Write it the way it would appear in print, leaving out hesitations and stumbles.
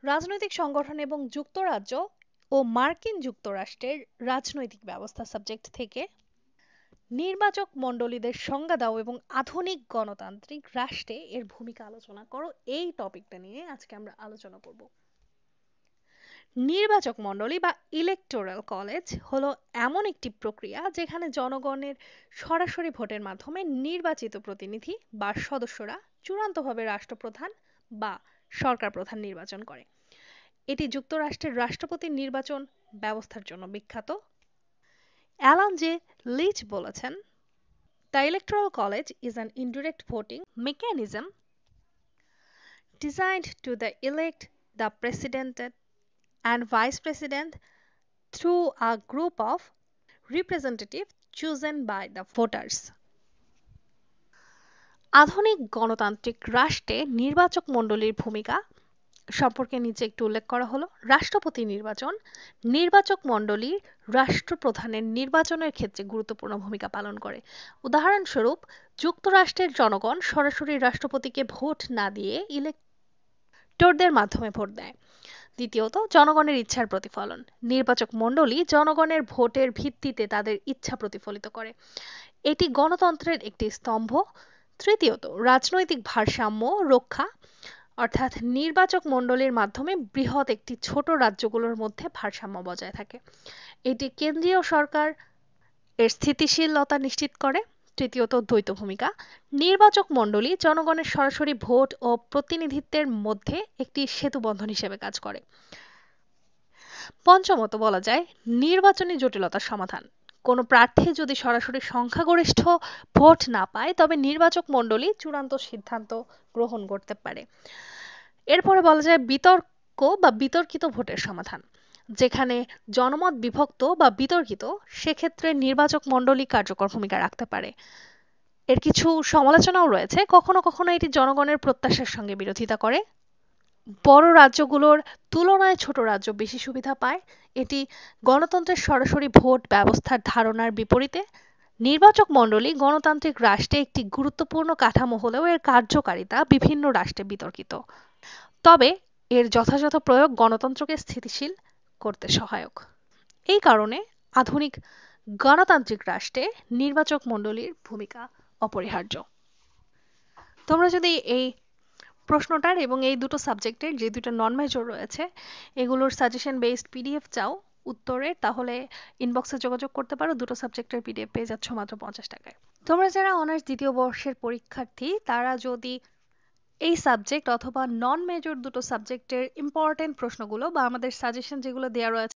রাজনৈতিক সংগঠন এবং যুক্তরাজ্য ও মার্কিন যুক্তরাষ্ট্রের রাজনৈতিক ব্যবস্থা সাবজেক্ট থেকে নির্বাচক মণ্ডলীদের সংজ্ঞা দাও এবং আধুনিক গণতান্ত্রিক রাষ্ট্রে এর ভূমিকা আলোচনা করো, এই টপিকটা নিয়ে আজকে আমরা আলোচনা করব। নির্বাচক মণ্ডলী বা ইলেকটোরাল কলেজ হলো এমন একটি প্রক্রিয়া যেখানে জনগণের সরাসরি ভোটের মাধ্যমে নির্বাচিত প্রতিনিধি বা সদস্যরা চূড়ান্তভাবে রাষ্ট্রপ্রধান বা সরকার প্রধান নির্বাচন করে। এটি যুক্তরাষ্ট্রের রাষ্ট্রপতির নির্বাচন ব্যবস্থার জন্য বিখ্যাত। অ্যালান জে লিচ বলেছেন, The Electoral College is an indirect voting mechanism designed to elect the president and vice president through a group of representatives chosen by the voters. আধুনিক গণতান্ত্রিক রাষ্ট্রে নির্বাচক মণ্ডলীর ভূমিকা সম্পর্কে নিচে একটু উল্লেখ করা হলো। রাষ্ট্রপতি নির্বাচন নির্বাচক মণ্ডলীর রাষ্ট্রপ্রধানের নির্বাচনের ক্ষেত্রে গুরুত্বপূর্ণ ভূমিকা পালন করে। উদাহরণস্বরূপ, যুক্তরাষ্ট্রের জনগণ সরাসরি রাষ্ট্রপতিকে ভোট না দিয়ে ইলেক্টরদের মাধ্যমে ভোট দেয়। দ্বিতীয়ত, জনগণের ইচ্ছার প্রতিফলন। নির্বাচক মণ্ডলী জনগণের ভোটের ভিত্তিতে তাদের ইচ্ছা প্রতিফলিত করে। এটি গণতন্ত্রের একটি স্তম্ভ। তৃতীয়ত, রাজনৈতিক ভারসাম্য রক্ষা, অর্থাৎ নির্বাচক মণ্ডলীর মাধ্যমে বৃহৎ একটি ছোট রাজ্যগুলোর মধ্যে ভারসাম্য বজায় থাকে। এটি কেন্দ্রীয় সরকার এর স্থিতিশীলতা নিশ্চিত করে। তৃতীয়ত, দ্বৈত ভূমিকা। নির্বাচক মণ্ডলী জনগণের সরাসরি ভোট ও প্রতিনিধিত্বের মধ্যে একটি সেতুবন্ধন হিসেবে কাজ করে। পঞ্চমত বলা যায় নির্বাচনী জটিলতার সমাধান। কোনো প্রার্থী যদি সরাসরি সংখ্যাগরিষ্ঠ ভোট না পায় তবে নির্বাচক মণ্ডলী চূড়ান্ত সিদ্ধান্ত গ্রহণ করতে পারে। এরপরে বলা যায় বিতর্ক বা বিতর্কিত ভোটের সমাধান। যেখানে জনমত বিভক্ত বা বিতর্কিত, সেক্ষেত্রে নির্বাচক মণ্ডলী কার্যকর ভূমিকা রাখতে পারে। এর কিছু সমালোচনাও রয়েছে। কখনো কখনো এটি জনগণের প্রত্যাশার সঙ্গে বিরোধিতা করে। বড় রাজ্যগুলোর তুলনায় ছোট রাজ্য বেশি সুবিধা পায়। এটি গণতন্ত্রের সরাসরি ভোট ব্যবস্থার ধারণার বিপরীতে। নির্বাচক মণ্ডলী গণতান্ত্রিক রাষ্ট্রে একটি গুরুত্বপূর্ণ কাঠামো হলেও এর কার্যকারিতা বিভিন্ন রাষ্ট্রে বিতর্কিত। তবে এর যথাযথ প্রয়োগ গণতন্ত্রকে স্থিতিশীল করতে সহায়ক। এই কারণে আধুনিক গণতান্ত্রিক রাষ্ট্রে নির্বাচক মণ্ডলীর ভূমিকা অপরিহার্য। তোমরা যদি এই প্রশ্নটার এবং এই দুটো সাবজেক্টের যে দুটো নন মেজর রয়েছে এগুলোর সাজেশন বেসড পিডিএফ চাও উত্তরে, তাহলে ইনবক্সে যোগাযোগ করতে পারো। দুটো সাবজেক্টের পিডিএফ পেয়ে যাচ্ছ মাত্র 50 টাকায়। তোমরা যারা অনার্স দ্বিতীয় বর্ষের পরীক্ষার্থী তারা যদি এই সাবজেক্ট অথবা নন মেজর দুটো সাবজেক্টের ইম্পর্টেন্ট প্রশ্নগুলো বা আমাদের সাজেশন যেগুলো দেওয়া রয়েছে